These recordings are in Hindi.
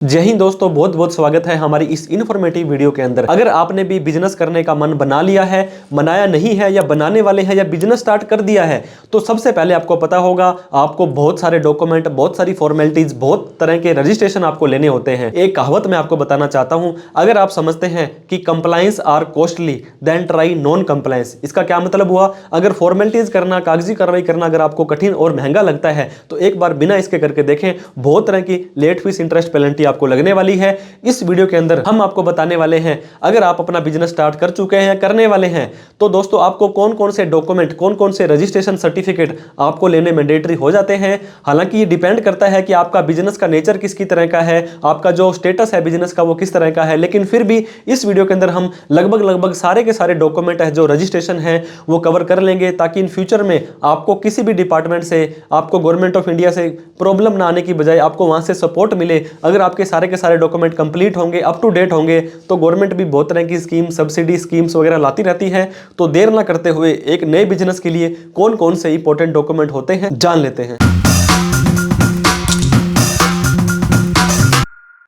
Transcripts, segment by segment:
जय हिंद दोस्तों, बहुत बहुत स्वागत है हमारी इस इन्फॉर्मेटिव वीडियो के अंदर। अगर आपने भी बिजनेस करने का मन बना लिया है, बनाया नहीं है या बनाने वाले हैं या बिजनेस स्टार्ट कर दिया है, तो सबसे पहले आपको पता होगा आपको बहुत सारे डॉक्यूमेंट, बहुत सारी फॉर्मेलिटीज, बहुत तरह के रजिस्ट्रेशन आपको लेने होते हैं। एक कहावत मैं आपको बताना चाहता हूं, अगर आप समझते हैं कि compliance are costly than try non compliance. इसका क्या मतलब हुआ? अगर फॉर्मेलिटीज करना, कागजी कार्रवाई करना अगर आपको कठिन और महंगा लगता है तो एक बार बिना इसके करके देखें। बहुत तरह की लेट फीस, इंटरेस्ट, पेनल्टी आपको लगने वाली है। इस वीडियो के अंदर हम आपको बताने वाले हैं, अगर आप अपना बिजनेस स्टार्ट कर चुके हैं, करने वाले हैं, तो दोस्तों आपको कौन कौन से डॉक्यूमेंट, कौन कौन से रजिस्ट्रेशन सर्टिफिकेट आपको लेने मैंडेटरी हो जाते हैं। हालांकि ये डिपेंड करता है कि आपका बिजनेस का नेचर किसकी तरह का है, आपका जो स्टेटस है बिजनेस का वो किस तरह का है, लेकिन फिर भी इस वीडियो के अंदर हम लगभग सारे के सारे डॉक्यूमेंट है जो रजिस्ट्रेशन है वो कवर कर लेंगे, ताकि इन फ्यूचर में आपको किसी भी डिपार्टमेंट से, आपको गवर्नमेंट ऑफ इंडिया से प्रॉब्लम ना आने की बजाय आपको वहां से सपोर्ट मिले। अगर आपके सारे के सारे डॉक्यूमेंट कंप्लीट होंगे, अप टू डेट होंगे, तो गवर्नमेंट भी बहुत तरह की स्कीम, सब्सिडी स्कीम्स वगैरह लाती रहती है। तो देर ना करते हुए एक नए बिजनेस के लिए कौन कौन से इंपॉर्टेंट डॉक्यूमेंट होते हैं जान लेते हैं।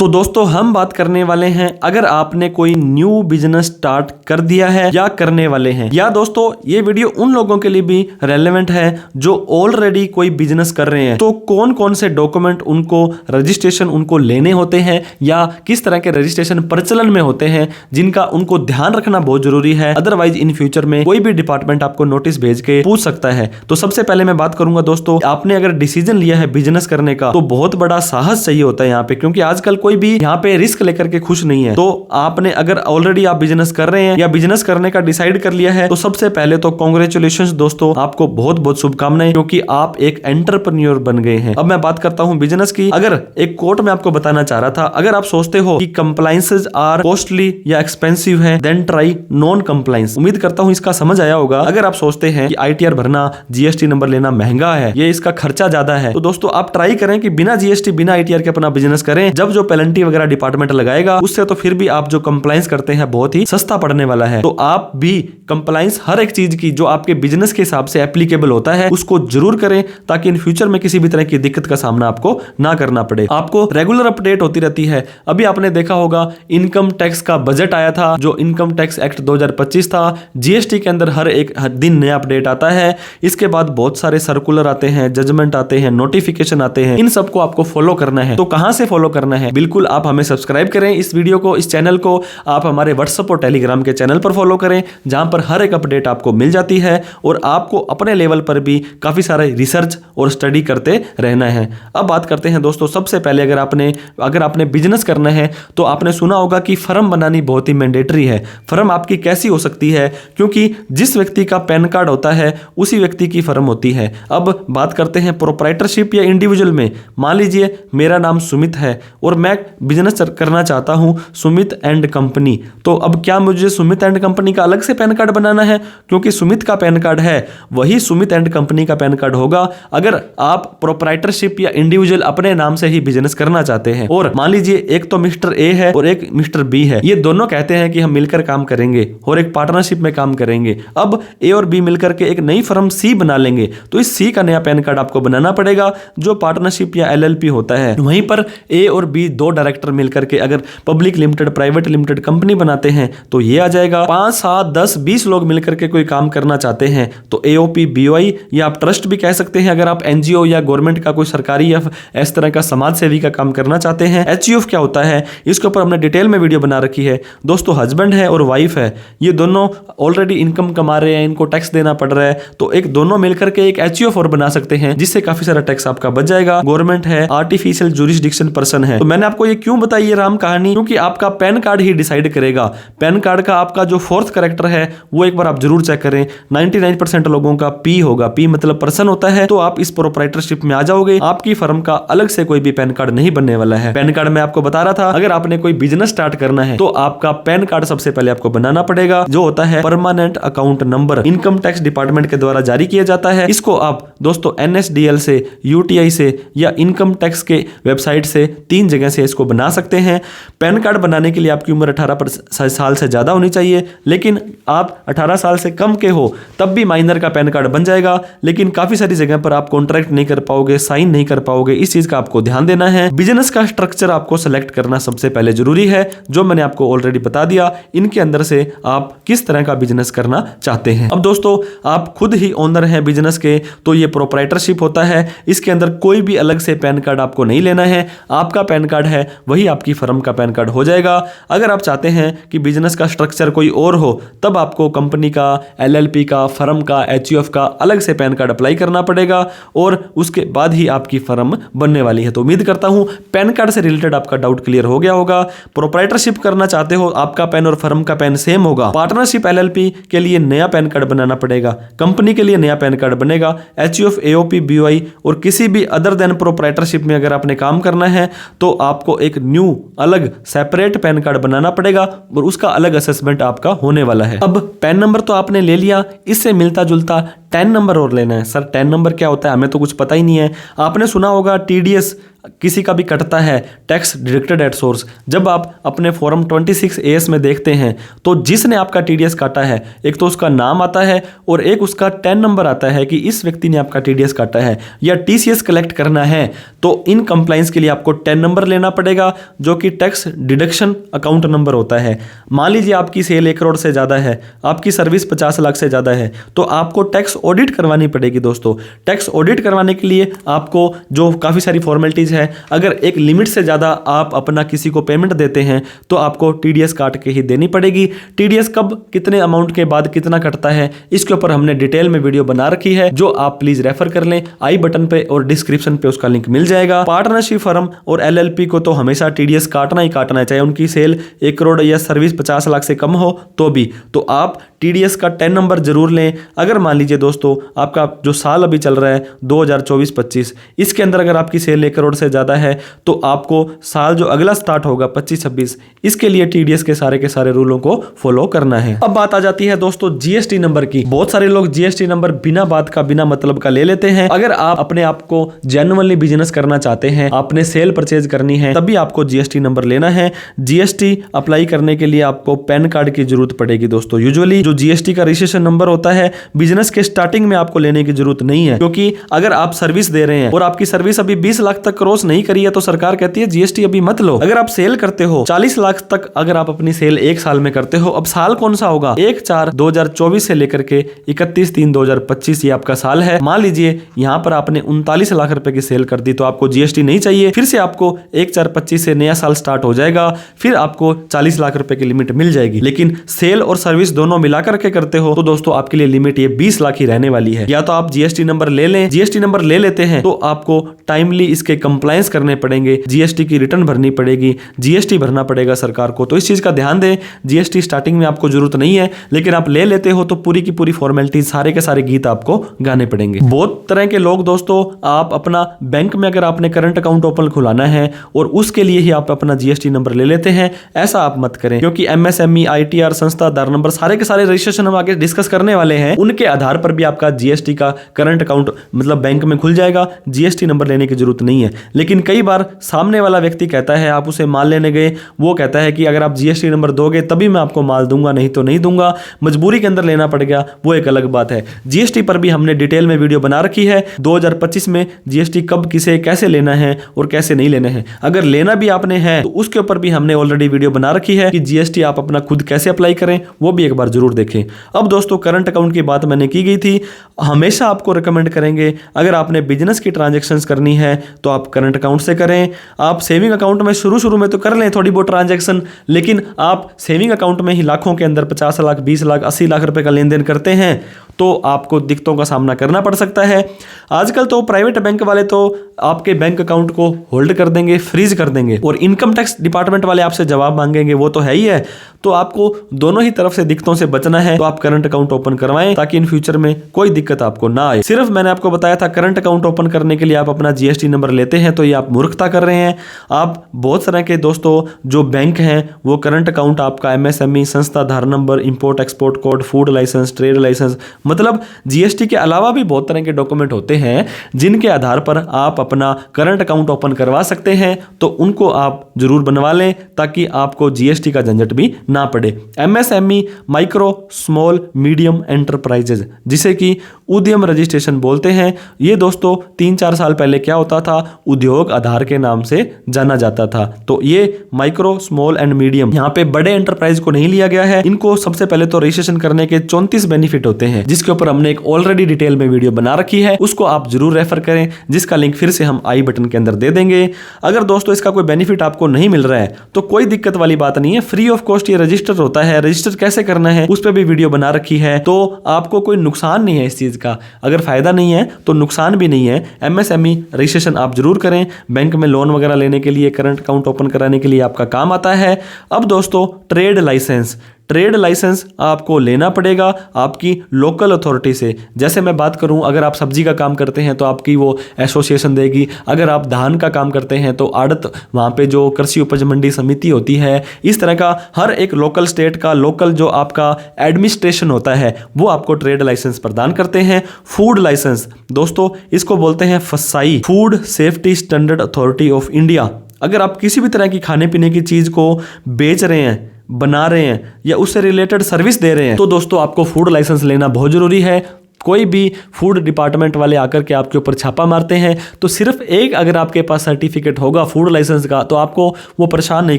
तो दोस्तों हम बात करने वाले हैं, अगर आपने कोई न्यू बिजनेस स्टार्ट कर दिया है या करने वाले हैं, या दोस्तों ये वीडियो उन लोगों के लिए भी रेलेवेंट है जो ऑलरेडी कोई बिजनेस कर रहे हैं, तो कौन कौन से डॉक्यूमेंट उनको, रजिस्ट्रेशन उनको लेने होते हैं या किस तरह के रजिस्ट्रेशन प्रचलन में होते हैं, जिनका उनको ध्यान रखना बहुत जरूरी है। अदरवाइज इन फ्यूचर में कोई भी डिपार्टमेंट आपको नोटिस भेज के पूछ सकता है। तो सबसे पहले मैं बात करूंगा दोस्तों, आपने अगर डिसीजन लिया है बिजनेस करने का तो बहुत बड़ा साहस चाहिए होता है यहाँ पे, क्योंकि आजकल कोई भी यहाँ पे रिस्क लेकर के खुश नहीं है। तो आपने अगर ऑलरेडी आप बिजनेस कर रहे हैं या बिजनेस करने का डिसाइड कर लिया है, तो सबसे पहले तो कांग्रेचुलेशंस दोस्तों, आपको बहुत बहुत शुभकामनाएं, क्योंकि आप एक एंटरप्रेन्योर बन गए हैं। अब मैं बात करता हूं बिजनेस की। अगर एक कोट में आपको बताना चाह रहा था, अगर आप सोचते हो कि कंप्लायंसेस आर कॉस्टली या एक्सपेंसिव है, देन ट्राई नॉन कंप्लायंस। उम्मीद करता हूं इसका समझ आया होगा। अगर आप सोचते हैं कि ITR भरना, GST नंबर लेना महंगा है, ये इसका खर्चा ज्यादा है, तो दोस्तों आप ट्राई करें कि बिना GST, बिना ITR के अपना बिजनेस करें। जब जो पेनल्टी वगैरह डिपार्टमेंट लगाएगा उससे तो फिर भी आप जो कंप्लायंस करते हैं बहुत ही सस्ता पड़ने वाला है। तो आप भी कंप्लायंस हर एक चीज की जो आपके बिजनेस के हिसाब से एप्लीकेबल होता है उसको जरूर करें, ताकि इन फ्यूचर में किसी भी तरह की दिक्कत का सामना आपको ना करना पड़े। आपको रेगुलर अपडेट होती रहती है। अभी आपने देखा होगा इनकम टैक्स का बजट आया था, जो इनकम टैक्स एक्ट 2025 था। GST के अंदर हर एक दिन नया अपडेट आता है। इसके बाद बहुत सारे सर्कुलर आते हैं, जजमेंट आते हैं, नोटिफिकेशन आते हैं। इन सबको आपको फॉलो करना है। तो कहां से फॉलो करना है? बिल्कुल आप हमें सब्सक्राइब करें इस वीडियो को, इस चैनल को। आप हमारे व्हाट्सएप और टेलीग्राम के चैनल पर फॉलो करें, जहां पर हर एक अपडेट आपको मिल जाती है और आपको अपने लेवल पर भी काफी सारे रिसर्च और स्टडी करते रहना है। अब बात करते हैं दोस्तों, सबसे पहले अगर आपने बिजनेस करना है तो आपने सुना होगा कि फर्म बनानी बहुत ही मैंडेटरी है। फर्म आपकी कैसी हो सकती है? क्योंकि जिस व्यक्ति का पैन कार्ड होता है उसी व्यक्ति की फर्म होती है। अब बात करते हैं प्रोप्राइटरशिप या इंडिविजुअल में। मान लीजिए मेरा नाम सुमित है और मैं बिजनेस करना चाहता हूं सुमित एंड कंपनी। तो अब क्या मुझे सुमित एंड कंपनी का अलग से पैन कार्ड बनाना है? क्योंकि सुमित का पैन कार्ड है वही सुमित एंड कंपनी का पैन कार्ड होगा अगर आप प्रोप्राइटरशिप या इंडिविजुअल अपने नाम से ही बिजनेस करना चाहते हैं। और मान लीजिए एक तो मिस्टर ए है और एक मिस्टर बी है, ये दोनों कहते हैं कि हम मिलकर काम करेंगे और एक पार्टनरशिप में काम करेंगे। अब ए और बी मिलकर के एक नई फर्म सी बना लेंगे, तो इस सी का नया पैन कार्ड आपको बनाना पड़ेगा, जो पार्टनरशिप या LLP होता है। वहीं पर ए और बी दो डायरेक्टर मिलकर के अगर public limited, private limited company बनाते हैं तो ये आ जाएगा। 5, 7, 10, 20 लोग मिलकर के कोई काम करना चाहते हैं तो AOP, BOI या आप ट्रस्ट भी कह सकते हैं। अगर आप NGO या गवर्नमेंट का कोई सरकारी या इस तरह का समाज सेवी का काम करना चाहते हैं। HUF क्या होता है, इसके ऊपर हमने डिटेल में वीडियो बना रखी है दोस्तों। हस्बैंड है और वाइफ है, ये दोनों ऑलरेडी इनकम कमा रहे हैं, इनको टैक्स देना पड़ रहा है, तो एक दोनों मिलकर के एक HUF और बना सकते हैं, जिससे काफी सारा टैक्स आपका बच जाएगा। गवर्नमेंट है, आर्टिफिशियल ज्यूरिसडिक्शन पर्सन है। तो मैंने आपको ये क्यों बताई ये राम कहानी, क्योंकि आपका पैन कार्ड ही डिसाइड करेगा। पैन कार्ड का आपका जो 4th कैरेक्टर है वो एक बार आप जरूर चेक करें। 99% लोगों का P होगा, P मतलब पर्सन होता है। तो आप इस प्रोप्राइटरशिप में आ जाओगे, आपकी फर्म का अलग से कोई भी पैन कार्ड नहीं बनने वाला है। पैन कार्ड मैं आपको बता रहा था, अगर आपने कोई बिजनेस स्टार्ट करना है तो आपका पैन कार्ड सबसे पहले आपको बनाना पड़ेगा, जो होता है permanent account number. Income tax department के द्वारा जारी किया जाता है। इसको आप दोस्तों NSDL से, UTI से या इनकम टैक्स के वेबसाइट से 3 जगह से से इसको बना सकते हैं। पैन कार्ड बनाने के लिए आपकी उम्र 18 साल से ज़्यादा होनी चाहिए, लेकिन आप 18 साल से कम के हो तब भी माइनर का पैन कार्ड बन जाएगा, लेकिन काफ़ी सारी जगह पर आप कॉन्ट्रैक्ट नहीं कर पाओगे, साइन नहीं कर पाओगे। इस चीज़ का आपको ध्यान देना है। बिजनेस का स्ट्रक्चर आपको सेलेक्ट करना सबसे पहले जरूरी है, जो मैंने आपको ऑलरेडी बता दिया। इनके अंदर से आप किस तरह का बिजनेस करना चाहते हैं। अब दोस्तों, आप खुद ही ओनर हैं बिजनेस के, तो ये प्रोप्राइटरशिप होता है। इसके अंदर कोई भी अलग से पैन कार्ड आपको नहीं लेना है। आपका पैन कार्ड है वही आपकी फर्म का पैन कार्ड हो जाएगा। अगर आप चाहते हैं कि बिजनेस का स्ट्रक्चर कोई और हो, तब आपको कंपनी का, LLP का, फर्म का, HUF का अलग से पैन कार्ड अप्लाई करना पड़ेगा और उसके बाद ही आपकी फर्म बनने वाली है। तो उम्मीद करता हूं पैन कार्ड से रिलेटेड आपका डाउट क्लियर हो गया होगा। प्रोप्राइटरशिप करना चाहते हो, आपका पैन और फर्म का पैन सेम होगा। पार्टनरशिप LLP के लिए नया पैन कार्ड बनाना पड़ेगा, कंपनी के लिए नया पैन कार्ड बनेगा। HUF, AOP, BOI और किसी भी अदर देन प्रोप्राइटरशिप में अगर आपने काम करना है तो आपको एक न्यू अलग सेपरेट पैन कार्ड बनाना पड़ेगा और उसका अलग असेसमेंट आपका होने वाला है। अब पैन नंबर तो आपने ले लिया, इससे मिलता जुलता 10 नंबर और लेना है। सर 10 नंबर क्या होता है, हमें तो कुछ पता ही नहीं है। आपने सुना होगा TDS किसी का भी कटता है, टैक्स डिडक्टेड एट सोर्स। जब आप अपने फॉर्म 26 AS में देखते हैं तो जिसने आपका TDS काटा है, एक तो उसका नाम आता है और एक उसका 10 नंबर आता है कि इस व्यक्ति ने आपका TDS काटा है या TCS कलेक्ट करना है। तो इन कंप्लाइंस के लिए आपको 10 नंबर लेना पड़ेगा, जो कि टैक्स डिडक्शन अकाउंट नंबर होता है। मान लीजिए आपकी सेल 1 करोड़ से ज़्यादा है, आपकी सर्विस 50 लाख से ज़्यादा है, तो आपको टैक्स ऑडिट करवानी पड़ेगी। दोस्तों, टैक्स ऑडिट करवाने के लिए आपको जो काफ़ी सारी फॉर्मेलिटीज़ है, अगर एक लिमिट से ज़्यादा आप अपना किसी को पेमेंट देते हैं तो आपको TDS काट के ही देनी पड़ेगी। TDS कब, कितने अमाउंट के बाद कितना कटता है, इसके ऊपर हमने डिटेल में वीडियो बना रखी है, जो आप प्लीज रेफर कर लें। आई बटन पे और डिस्क्रिप्शन पे उसका लिंक मिल जाएगा। पार्टनरशिप फर्म और LLP को तो हमेशा TDS काटना ही काटना है, चाहे उनकी सेल 1 करोड़ या सर्विस 50 लाख से कम हो तो भी। तो आप TDS का 10 नंबर जरूर लें। अगर मान लीजिए दोस्तों आपका जो साल अभी चल रहा है 2024-25, इसके अंदर अगर आपकी सेल 1 करोड़ से ज़्यादा है तो आपको साल जो अगला स्टार्ट होगा 25-26, इसके लिए TDS के सारे रूलों को फॉलो करना है। अब बात आ जाती है दोस्तों GST नंबर की। बहुत सारे लोग GST नंबर बिना बात का, बिना मतलब का ले लेते हैं। अगर आप अपने आप को जेन्युइनली बिजनेस करना चाहते हैं, आपने सेल परचेज करनी है, तभी आपको GST नंबर लेना है। GST अप्लाई करने के लिए आपको पैन कार्ड की जरूरत पड़ेगी। दोस्तों, यूजुअली जो GST का रजिस्ट्रेशन नंबर होता है बिजनेस के स्टार्टिंग में आपको लेने की जरूरत नहीं है, क्योंकि अगर आप सर्विस दे रहे हैं और आपकी सर्विस अभी 20 लाख तक क्रॉस नहीं करी है तो सरकार कहती है GST अभी मत लो। अगर आप सेल करते हो 40 लाख तक, अगर आप अपनी सेल 1 साल में करते हो, अब साल कौन सा होगा, 1/4/2024 से लेकर के 31/3/2025 ये आपका साल है। मान लीजिए यहाँ पर आपने 39 लाख रुपए की सेल कर दी तो आपको GST नहीं चाहिए। फिर से आपको 1/4/25 से नया साल स्टार्ट हो जाएगा, फिर आपको 40 लाख रुपए की लिमिट मिल जाएगी। लेकिन सेल और सर्विस दोनों मिलाकर के करते हो तो दोस्तों आपके लिए लिमिट ये 20 लाख ही रहने वाली है। या तो आप GST नंबर ले लें, GST नंबर ले लेते हैं तो आपको टाइमली इसके कंप्लायंस करने पड़ेंगे, GST की रिटर्न भरनी पड़ेगी, GST भरना पड़ेगा सरकार को। तो इस चीज का ध्यान दें। GST स्टार्टिंग में आपको जरूरत नहीं है, लेकिन आप ले लेते हो तो पूरी की पूरी फॉर्मेलिटी, सारे के सारे गीत आपको गाने पड़ेंगे। बहुत तरह के लोग दोस्तों, आप अपना बैंक में अगर आपने करंट अकाउंट ओपन खुलाना है और उसके लिए ही आप अपना GST नंबर ले लेते हैं, ऐसा आप मत करें, क्योंकि MSME, ITR, संस्था आधार नंबर, सारे के सारे रजिस्ट्रेशन हम आगे डिस्कस करने वाले हैं। उनके आधार पर भी आपका GST का करंट अकाउंट मतलब बैंक में खुल जाएगा। GST नंबर लेने की जरूरत नहीं है। लेकिन कई बार सामने वाला व्यक्ति कहता है, आप उसे माल लेने गए, वो कहता है कि अगर आप GST नंबर दोगे तभी मैं आपको माल दूंगा, नहीं तो नहीं दूंगा, मजबूरी के अंदर लेना पड़ गया, वो एक अलग बात है। GST पर भी हमने डिटेल में वीडियो बना रखी है। 2025 में GST कब, किसे, कैसे लेना है और कैसे नहीं लेना है। अगर लेना भी आपने है तो उसके ऊपर भी हमने ऑलरेडी वीडियो बना रखी है कि GST आप अपना खुद कैसे अप्लाई करें, वो भी एक बार जरूर देखें। अब दोस्तों, करंट अकाउंट की बात मैंने की गई थी। हमेशा आपको रिकमेंड करेंगे, अगर आपने बिजनेस की ट्रांजैक्शंस करनी है तो आप करंट अकाउंट से करें। आप सेविंग अकाउंट में शुरू में तो कर लें थोड़ी बहुत ट्रांजैक्शन, लेकिन आप सेविंग अकाउंट में ही लाखों के अंदर 50 लाख, 20 लाख, 80 लाख रुपए का लेन देन करते हैं तो आपको दिक्कतों का सामना करना पड़ सकता है। आजकल तो प्राइवेट बैंक वाले तो आपके बैंक अकाउंट को होल्ड कर देंगे, फ्रीज कर देंगे, और इनकम टैक्स डिपार्टमेंट वाले आपसे जवाब मांगेंगे, वो तो है ही है। तो आपको दोनों ही तरफ से दिक्कतों से बचना है तो आप करंट अकाउंट ओपन करवाएं, ताकि इन फ्यूचर में कोई दिक्कत आपको ना आए। सिर्फ मैंने आपको बताया था करंट अकाउंट ओपन करने के लिए आप अपना जीएसटी नंबर लेते हैं, तो ये आप मूर्खता कर रहे हैं। आप बहुत तरह के दोस्तों जो बैंक हैं वो करंट अकाउंट आपका एमएसएमई, संस्था Aadhaar number, import export code, food licence, trade licence, मतलब जीएसटी के अलावा भी बहुत तरह के डॉक्यूमेंट होते हैं जिनके आधार पर आप अपना करंट अकाउंट ओपन करवा सकते हैं। तो उनको आप जरूर बनवा लें, ताकि आपको जीएसटी का झंझट भी ना पड़े। MSME micro small medium enterprises, जिसे कि उद्यम रजिस्ट्रेशन बोलते हैं, ये दोस्तों 3-4 साल पहले क्या होता था, उद्योग आधार के नाम से जाना जाता था। तो ये माइक्रो स्मॉल एंड मीडियम, यहाँ पे बड़े एंटरप्राइज को नहीं लिया गया है। इनको सबसे पहले तो रजिस्ट्रेशन करने के 34 बेनिफिट होते हैं, जिसके ऊपर हमने एक ऑलरेडी डिटेल में वीडियो बना रखी है, उसको आप जरूर रेफर करें, जिसका लिंक फिर से हम आई बटन के अंदर दे देंगे। अगर दोस्तों इसका कोई बेनिफिट आपको नहीं मिल रहा है तो कोई दिक्कत वाली बात नहीं है, फ्री ऑफ कॉस्ट ये रजिस्टर होता है। रजिस्टर कैसे करना है उस पर भी वीडियो बना रखी है, तो आपको कोई नुकसान नहीं है इस चीज का। अगर फायदा नहीं है तो नुकसान भी नहीं है। एमएसएमई रजिस्ट्रेशन आप जरूर करें, बैंक में लोन वगैरह लेने के लिए, करंट अकाउंट ओपन कराने के लिए आपका काम आता है। अब दोस्तों ट्रेड लाइसेंस, ट्रेड लाइसेंस आपको लेना पड़ेगा आपकी लोकल अथॉरिटी से। जैसे मैं बात करूं, अगर आप सब्जी का काम करते हैं तो आपकी वो एसोसिएशन देगी, अगर आप धान का काम करते हैं तो आड़त, वहां पे जो कृषि उपज मंडी समिति होती है, इस तरह का हर एक लोकल स्टेट का लोकल जो आपका एडमिनिस्ट्रेशन होता है वो आपको ट्रेड लाइसेंस प्रदान करते हैं। फूड लाइसेंस दोस्तों इसको बोलते हैं फसाई, food safety standard authority of India. अगर आप किसी भी तरह की खाने पीने की चीज को बेच रहे हैं, बना रहे हैं या उससे रिलेटेड सर्विस दे रहे हैं, तो दोस्तों आपको फूड लाइसेंस लेना बहुत जरूरी है। कोई भी फूड डिपार्टमेंट वाले आकर के आपके ऊपर छापा मारते हैं तो सिर्फ एक अगर आपके पास सर्टिफिकेट होगा फूड लाइसेंस का तो आपको वो परेशान नहीं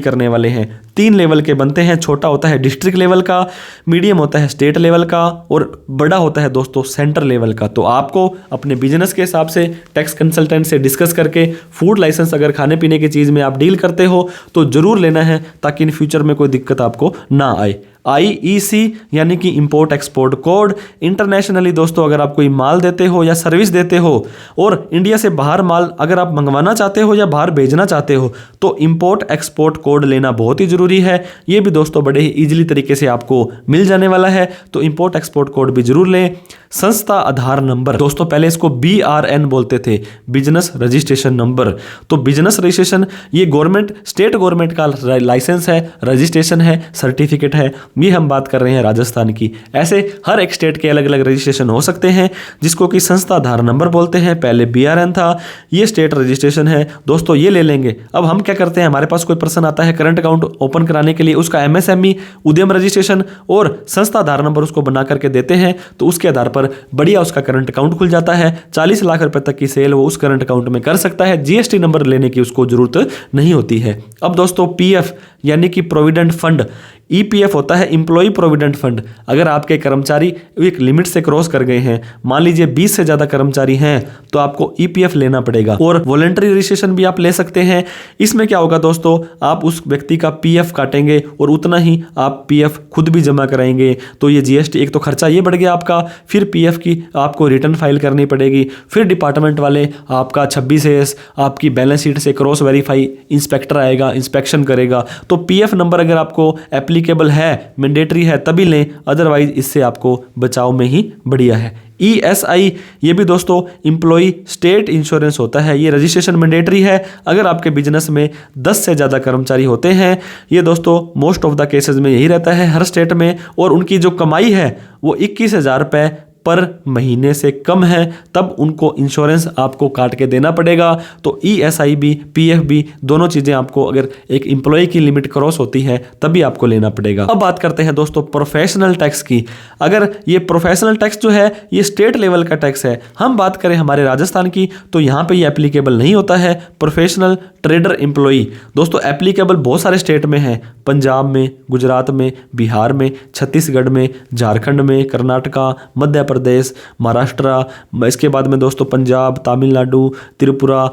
करने वाले हैं। 3 लेवल के बनते हैं, छोटा होता है डिस्ट्रिक्ट लेवल का, मीडियम होता है स्टेट लेवल का और बड़ा होता है दोस्तों सेंटर लेवल का। तो आपको अपने बिजनेस के हिसाब से टैक्स कंसल्टेंट से डिस्कस करके फूड लाइसेंस अगर खाने पीने की चीज़ में आप डील करते हो तो ज़रूर लेना है, ताकि इन फ्यूचर में कोई दिक्कत आपको ना आए। IEC यानी कि इंपोर्ट एक्सपोर्ट कोड, इंटरनेशनली दोस्तों अगर आप कोई माल देते हो या सर्विस देते हो और इंडिया से बाहर माल अगर आप मंगवाना चाहते हो या बाहर भेजना चाहते हो तो इंपोर्ट एक्सपोर्ट कोड लेना बहुत ही जरूरी है। ये भी दोस्तों बड़े ही इजीली तरीके से आपको मिल जाने वाला है, तो इंपोर्ट एक्सपोर्ट कोड भी जरूर लें। संस्था आधार नंबर, दोस्तों पहले इसको BRN बोलते थे, बिजनेस रजिस्ट्रेशन नंबर। तो बिजनेस रजिस्ट्रेशन ये गवर्नमेंट, स्टेट गवर्नमेंट का लाइसेंस है, रजिस्ट्रेशन है, सर्टिफिकेट है। ये हम बात कर रहे हैं राजस्थान की। ऐसे हर एक स्टेट के अलग अलग रजिस्ट्रेशन हो सकते हैं, जिसको कि संस्था आधार नंबर बोलते हैं। पहले BRN था, ये स्टेट रजिस्ट्रेशन है दोस्तों, ये ले लेंगे। अब हम क्या करते हैं, हमारे पास कोई पर्सन आता है करंट अकाउंट ओपन कराने के लिए, उसका MSME उद्यम रजिस्ट्रेशन और संस्था आधार नंबर उसको बना करके देते हैं, तो उसके आधार पर बढ़िया उसका करंट अकाउंट खुल जाता है। 40 लाख रुपए तक की सेल वो उस करंट अकाउंट में कर सकता है। GST नंबर लेने की उसको जरूरत नहीं होती है। अब दोस्तों PF यानी कि प्रोविडेंट फंड, EPF होता है एम्प्लॉय प्रोविडेंट फंड। अगर आपके कर्मचारी एक लिमिट से क्रॉस कर गए हैं, मान लीजिए 20 से ज्यादा कर्मचारी हैं, तो आपको EPF लेना पड़ेगा। और वॉलंटरी रजिस्ट्रेशन भी आप ले सकते हैं। इसमें क्या होगा दोस्तों, आप उस व्यक्ति का PF काटेंगे और उतना ही आप PF खुद भी जमा कराएंगे। तो ये GST, एक तो खर्चा ये बढ़ गया आपका, फिर PF की आपको रिटर्न फाइल करनी पड़ेगी, फिर डिपार्टमेंट वाले आपका 26S आपकी बैलेंस शीट से क्रॉस वेरीफाई, इंस्पेक्टर आएगा, इंस्पेक्शन करेगा। तो PF नंबर अगर आपको एप्लीकेबल है, मैंडेटरी है, तभी लें, अदरवाइज इससे आपको बचाव में ही बढ़िया है। ESI ये भी दोस्तों एम्प्लॉय स्टेट इंश्योरेंस होता है, ये रजिस्ट्रेशन मैंडेटरी है अगर आपके बिजनेस में 10 से ज़्यादा कर्मचारी होते हैं। ये दोस्तों मोस्ट ऑफ द केसेस में यही रहता है हर स्टेट में, और उनकी जो कमाई है वो 21,000 रुपये पर महीने से कम है, तब उनको इंश्योरेंस आपको काट के देना पड़ेगा। तो ESI भी PF भी दोनों चीज़ें आपको, अगर एक एम्प्लॉय की लिमिट क्रॉस होती है तभी आपको लेना पड़ेगा। अब बात करते हैं दोस्तों प्रोफेशनल टैक्स की। अगर ये प्रोफेशनल टैक्स जो है ये स्टेट लेवल का टैक्स है, हम बात करें हमारे राजस्थान की तो यहाँ पे ये एप्लीकेबल नहीं होता है। प्रोफेशनल ट्रेडर एम्प्लॉई दोस्तों एप्लीकेबल बहुत सारे स्टेट में है, पंजाब में, गुजरात में, बिहार में, छत्तीसगढ़ में, झारखंड में, कर्नाटका, मध्य प्रदेश, महाराष्ट्र, इसके बाद में दोस्तों पंजाब, तमिलनाडु, त्रिपुरा,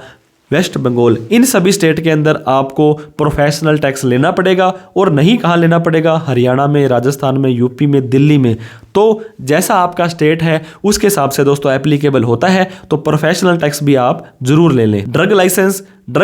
वेस्ट बंगाल, इन सभी स्टेट के अंदर आपको प्रोफेशनल टैक्स लेना पड़ेगा। और नहीं कहाँ लेना पड़ेगा, हरियाणा में, राजस्थान में, यूपी में, दिल्ली में। तो जैसा आपका स्टेट है उसके हिसाब से दोस्तों एप्लीकेबल होता है, तो प्रोफेशनल टैक्स भी आप जरूर ले लें। ड्रग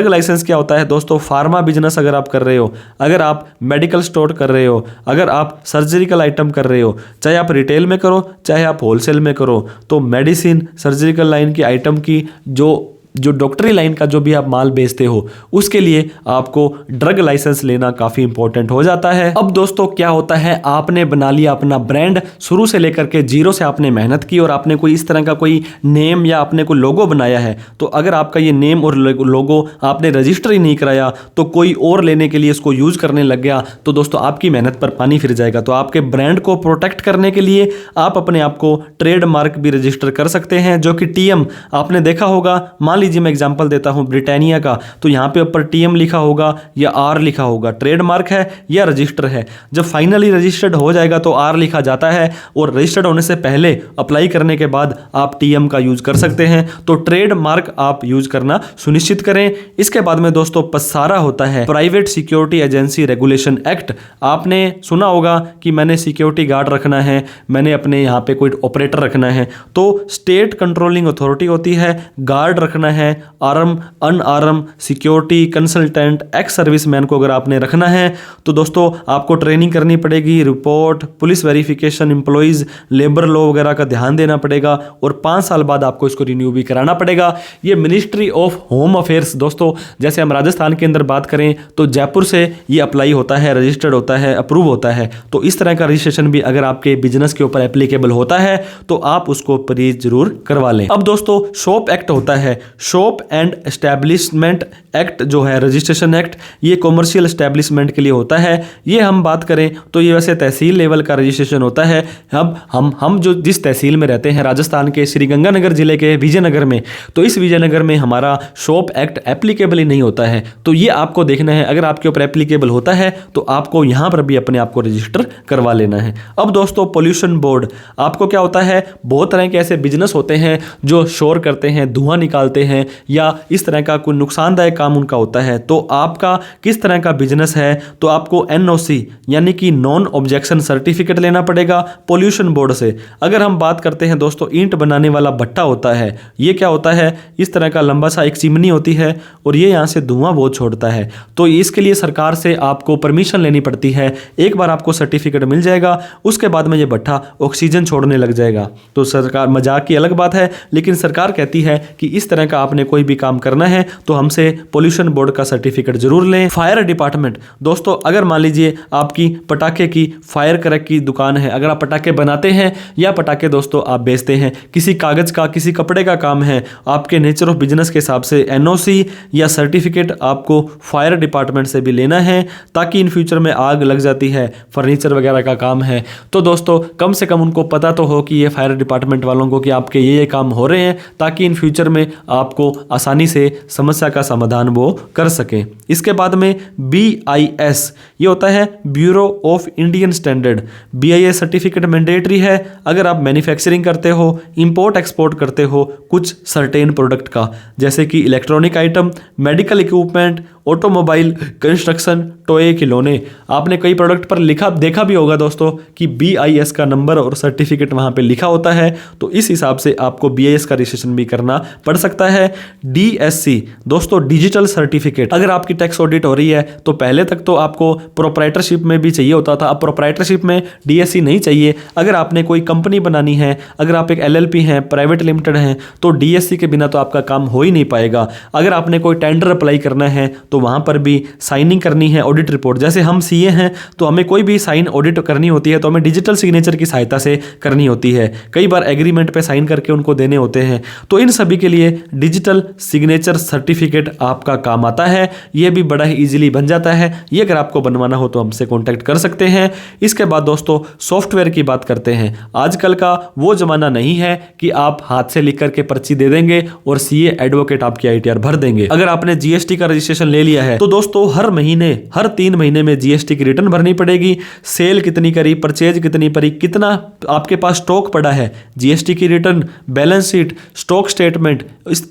लाइसेंस क्या होता है दोस्तों, फार्मा बिजनेस अगर आप कर रहे हो, अगर आप मेडिकल स्टोर कर रहे हो, अगर आप सर्जिकल आइटम कर रहे हो, चाहे आप रिटेल में करो चाहे आप होलसेल में करो, तो मेडिसिन सर्जिकल लाइन की आइटम की जो डॉक्टरी लाइन का जो भी आप माल बेचते हो उसके लिए आपको ड्रग लाइसेंस लेना काफ़ी इंपॉर्टेंट हो जाता है। अब दोस्तों क्या होता है, आपने बना लिया अपना ब्रांड, शुरू से लेकर के जीरो से आपने मेहनत की और आपने कोई इस तरह का कोई नेम या आपने कोई लोगो बनाया है, तो अगर आपका ये नेम और लोगो आपने रजिस्टर ही नहीं कराया तो कोई और लेने के लिए इसको यूज करने लग गया, तो दोस्तों आपकी मेहनत पर पानी फिर जाएगा। तो आपके ब्रांड को प्रोटेक्ट करने के लिए आप अपने आप को ट्रेडमार्क भी रजिस्टर कर सकते हैं, जो कि टीएम आपने देखा होगा। मान लीजिए मैं एग्जांपल देता हूं ब्रिटानिया का, तो यहां पे ऊपर टीएम लिखा होगा या आर लिखा होगा, ट्रेडमार्क है या रजिस्टर है। जब फाइनली रजिस्टर्ड हो जाएगा तो आर लिखा जाता है, और रजिस्टर्ड होने से पहले अप्लाई करने के बाद आप टीएम का यूज कर सकते हैं। तो ट्रेडमार्क आप यूज करना सुनिश्चित करें। इसके बाद में दोस्तों पसारा होता है, private security agency regulation act. आपने सुना होगा कि मैंने सिक्योरिटी गार्ड रखना है, मैंने अपने यहाँ पे कोई ऑपरेटर रखना है, तो स्टेट कंट्रोलिंग अथॉरिटी होती है, गार्ड रखना है, arm unarm security consultant ex serviceman को अगर आपने रखना है तो दोस्तों आपको ट्रेनिंग करनी पड़ेगी, report, police verification, employees labour law वगैरह का ध्यान देना पड़ेगा, और 5 साल बाद आपको इसको रिन्यू भी कराना पड़ेगा। ये मिनिस्ट्री ऑफ होम अफेयर्स दोस्तों, जैसे हम राजस्थान के अंदर बात करें तो जयपुर से ये अप्लाई होता है, रजिस्टर्ड होता है, अप्रूव होता है। तो इस तरह का रजिस्ट्रेशन भी अगर आपके बिजनेस के ऊपर एप्लीकेबल होता है तो आप उसको प्लीज जरूर करवा लें। अब दोस्तों शॉप एक्ट होता है, शॉप एंड एस्टैब्लिशमेंट एक्ट जो है, रजिस्ट्रेशन एक्ट, ये कॉमर्शियल एस्टैब्लिशमेंट के लिए होता है। ये हम बात करें तो ये वैसे तहसील लेवल का रजिस्ट्रेशन होता है। अब हम जो जिस तहसील में रहते हैं, राजस्थान के श्रीगंगानगर जिले के विजयनगर में, तो इस विजयनगर में हमारा शॉप एक्ट एप्लीकेबल ही नहीं होता है। तो ये आपको देखना है, अगर आपके ऊपर एप्लीकेबल होता है तो आपको यहां पर भी अपने आप को रजिस्टर करवा लेना है। अब दोस्तों पोल्यूशन बोर्ड, आपको क्या होता है, बहुत तरह के ऐसे बिजनेस होते हैं जो शोर करते हैं, धुआं निकालते हैं, या इस तरह का कोई नुकसानदायक काम उनका होता है। तो आपका किस तरह का बिजनेस है, तो आपको एनओसी यानी कि नॉन ऑब्जेक्शन सर्टिफिकेट लेना पड़ेगा पोल्यूशन बोर्ड से। अगर हम बात करते हैं दोस्तों ईंट बनाने वाला भट्टा होता है, ये क्या होता है, इस तरह का लंबा सा एक चिमनी होती है और ये यहाँ से धुआं बहुत छोड़ता है, तो इसके लिए सरकार से आपको परमिशन लेनी पड़ती है। एक बार आपको सर्टिफिकेट मिल जाएगा, उसके बाद में ये भट्टा ऑक्सीजन छोड़ने लग जाएगा। तो सरकार, मजाक की अलग बात है, लेकिन सरकार कहती है कि इस तरह का आपने कोई भी काम करना है तो हमसे पोल्यूशन बोर्ड का सर्टिफिकेट जरूर लें। फायर डिपार्टमेंट दोस्तों, अगर मान लीजिए आपकी पटाखे की फायर क्रैक की दुकान है, अगर आप पटाखे बनाते हैं या पटाखे दोस्तों आप बेचते हैं, किसी कागज का, किसी कपड़े का काम है, आपके नेचर ऑफ बिजनेस के हिसाब से एनओसी या सर्टिफिकेट आपको फायर डिपार्टमेंट से भी लेना है, ताकि इन फ्यूचर में आग लग जाती है, फर्नीचर वगैरह का काम है, तो दोस्तों कम से कम उनको पता तो हो कि ये फायर डिपार्टमेंट वालों को कि आपके ये काम हो रहे हैं, ताकि इन फ्यूचर में आपको आसानी से समस्या का समाधान वो कर सकें। इसके बाद में BIS, ये होता है bureau of Indian standard. BIS certificate mandatory है अगर आप मैन्युफैक्चरिंग करते हो, इंपोर्ट एक्सपोर्ट करते हो कुछ सर्टेन प्रोडक्ट का, जैसे कि electronic item, medical equipment, automobile, construction, toy, खिलौने। आपने कई प्रोडक्ट पर देखा भी होगा दोस्तों कि BIS का नंबर और सर्टिफिकेट वहाँ पे लिखा होता है, तो इस हिसाब से आपको BIS का रजिस्ट्रेशन भी करना पड़ सकता है। DSC दोस्तों डिजिटल सर्टिफिकेट, अगर आपकी टैक्स ऑडिट हो रही है तो पहले तक तो आपको प्रोप्राइटरशिप में भी चाहिए होता था, अब प्रोप्राइटरशिप में DSC नहीं चाहिए। अगर आपने कोई कंपनी बनानी है, अगर आप एक LLP हैं, प्राइवेट लिमिटेड हैं, तो DSC के बिना तो आपका काम हो ही नहीं पाएगा। अगर आपने कोई टेंडर अप्लाई करना है तो वहाँ पर भी साइनिंग करनी है, ऑडिट रिपोर्ट, जैसे हम CA हैं तो हमें कोई भी साइन ऑडिट करनी होती है तो हमें डिजिटल सिग्नेचर की सहायता से करनी होती है, कई बार एग्रीमेंट पे साइन करके उनको देने होते हैं। तो इन सभी के लिए डिजिटल सिग्नेचर सर्टिफिकेट आपका काम आता है, ये भी बड़ा ही इजीली बन जाता है। ये अगर आपको बनवाना हो तो हमसे कॉन्टैक्ट कर सकते हैं। इसके बाद दोस्तों सॉफ्टवेयर की बात करते हैं। आजकल का वो जमाना नहीं है कि आप हाथ से लिख करके पर्ची दे देंगे और CA एडवोकेट आपकी ITR भर देंगे। अगर आपने GST का रजिस्ट्रेशन ले लिया है तो दोस्तों हर महीने, हर 3 महीने में GST की रिटर्न भरनी पड़ेगी। सेल कितनी करी, परचेज कितनी पड़ी, कितना आपके पास स्टॉक पड़ा है, GST की return, balance sheet, stock statement,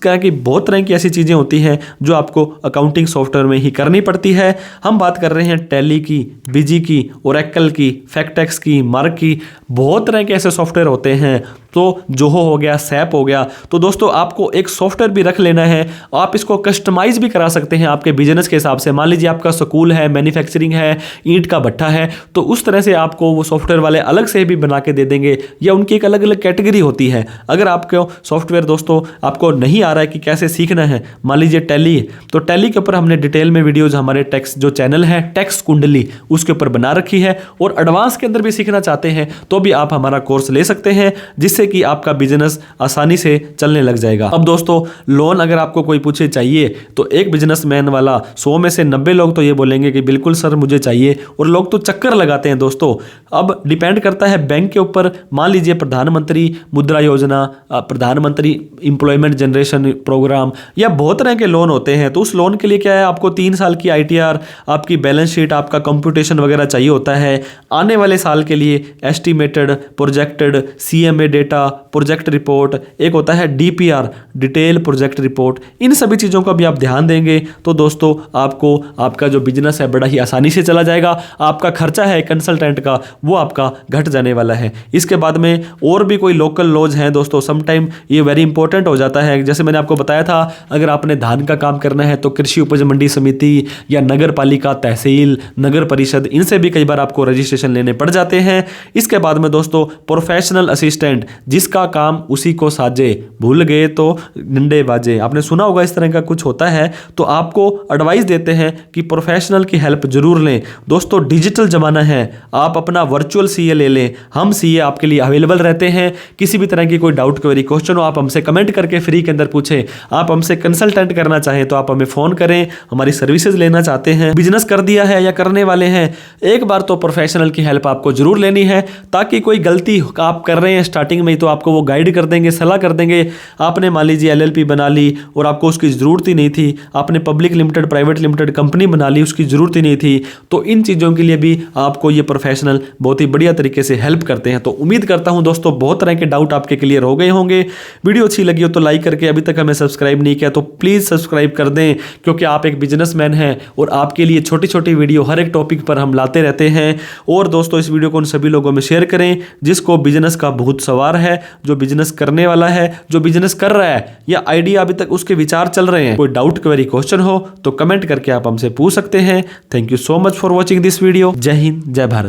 तरह की बहुत तरह की ऐसी चीज़ें होती हैं जो आपको अकाउंटिंग सॉफ्टवेयर में ही करनी पड़ती है। हम बात कर रहे हैं टैली की, विजी की, ओरेकल की, फैक्टेक्स की, मार्क की, बहुत तरह के ऐसे सॉफ्टवेयर होते हैं। तो जोहो हो गया, सैप हो गया। तो दोस्तों आपको एक सॉफ्टवेयर भी रख लेना है, आप इसको कस्टमाइज भी करा सकते हैं आपके बिजनेस के हिसाब से। मान लीजिए आपका स्कूल है, मैन्युफैक्चरिंग है, ईंट का भट्ठा है, तो उस तरह से आपको वो सॉफ्टवेयर वाले अलग से भी बना के दे देंगे, या उनकी एक अलग अलग कैटेगरी होती है। अगर आपको सॉफ्टवेयर दोस्तों आपको नहीं आ रहा है कि कैसे सीखना है, मान लीजिए टैली, तो टैली के ऊपर हमने डिटेल में वीडियोज हमारे टैक्स जो चैनल है टैक्स कुंडली उसके ऊपर बना रखी है, और एडवांस के अंदर भी सीखना चाहते हैं तो भी आप हमारा कोर्स ले सकते हैं, जिससे कि आपका बिजनेस आसानी से चलने लग जाएगा। अब दोस्तों लोन अगर आपको कोई पूछे चाहिए, तो एक बिजनेसमैन वाला 100 में से 90 लोग तो ये बोलेंगे कि बिल्कुल सर मुझे चाहिए, और लोग तो चक्कर लगाते हैं दोस्तों। अब डिपेंड करता है बैंक के ऊपर। मान लीजिए प्रधानमंत्री मुद्रा योजना, प्रधानमंत्री एम्प्लॉयमेंट जनरेशन प्रोग्राम, या बहुत तरह के लोन होते हैं, तो उस लोन के लिए क्या है, आपको 3 साल की ITR, आपकी बैलेंस शीट, आपका कंप्यूटेशन वगैरह चाहिए होता है। आने वाले साल के लिए estimated, projected, CMA data, project report, एक होता है DPR, डिटेल प्रोजेक्ट रिपोर्ट। इन सभी चीज़ों का भी आप ध्यान देंगे तो दोस्तों आपको आपका जो बिजनेस है बड़ा ही आसानी से चला जाएगा। आपका खर्चा है कंसल्टेंट का वो आपका घट जाने वाला है। इसके बाद में और भी कोई लोकल लॉज हैं दोस्तों, समटाइम ये वेरी इंपॉर्टेंट हो जाता है। जैसे मैंने आपको बताया था, अगर आपने धान का काम करना है तो कृषि उपज मंडी समिति या नगर पालिका, तहसील, नगर परिषद, इनसे भी कई बार आपको रजिस्ट्रेशन लेने पड़ जाते हैं। इसके बाद में दोस्तों प्रोफेशनल असिस्टेंट, जिसका काम उसी को साजे, भूल गए तो डंडे बाजे, आपने सुना होगा इस तरह का कुछ होता है। तो आपको एडवाइस देते हैं कि प्रोफेशनल की हेल्प जरूर लें। दोस्तों डिजिटल जमाना है, आप अपना वर्चुअल CA ले लें, हम CA आपके लिए अवेलेबल रहते हैं। किसी भी तरह की कोई डाउट क्वेरी क्वेश्चन हो आप हमसे कमेंट करके फ्री के अंदर पूछें। आप हमसे कंसल्टेंट करना चाहें तो आप हमें फोन करें, हमारी सर्विसेज लेना चाहते हैं, बिजनेस कर दिया है या करने वाले हैं, एक बार तो प्रोफेशनल की हेल्प आपको जरूर लेनी है, ताकि कोई गलती आप कर रहे हैं स्टार्टिंग में ही तो आपको वो गाइड कर देंगे, सलाह कर देंगे। आपने मान लीजिए LLP बना ली और आपको उसकी ज़रूरत ही नहीं थी, आपने public limited, private limited company बना ली, उसकी ज़रूरत ही नहीं थी, तो इन चीज़ों के लिए भी आपको ये प्रोफेशनल बहुत ही बढ़िया तरीके से हेल्प करते हैं। तो उम्मीद करता हूं दोस्तों बहुत तरह के डाउट आपके क्लियर हो गए होंगे। वीडियो अच्छी लगी हो तो लाइक करके, अभी तक हमें सब्सक्राइब नहीं किया तो प्लीज़ सब्सक्राइब कर दें, क्योंकि आप एक बिजनेसमैन हैं और आपके लिए छोटी छोटी वीडियो हर एक टॉपिक पर हम लाते रहते हैं। और दोस्तों इस वीडियो को उन सभी लोगों में शेयर करें जिसको बिजनेस का भूत सवार है, जो बिजनेस करने वाला है, जो बिजनेस कर रहा है या आइडिया अभी तक उसके विचार चल रहे हैं। कोई डाउट क्वेरी क्वेश्चन हो तो कमेंट करके आप हमसे पूछ सकते हैं। Thank you so much for watching this video. जय हिंद, जय भारत।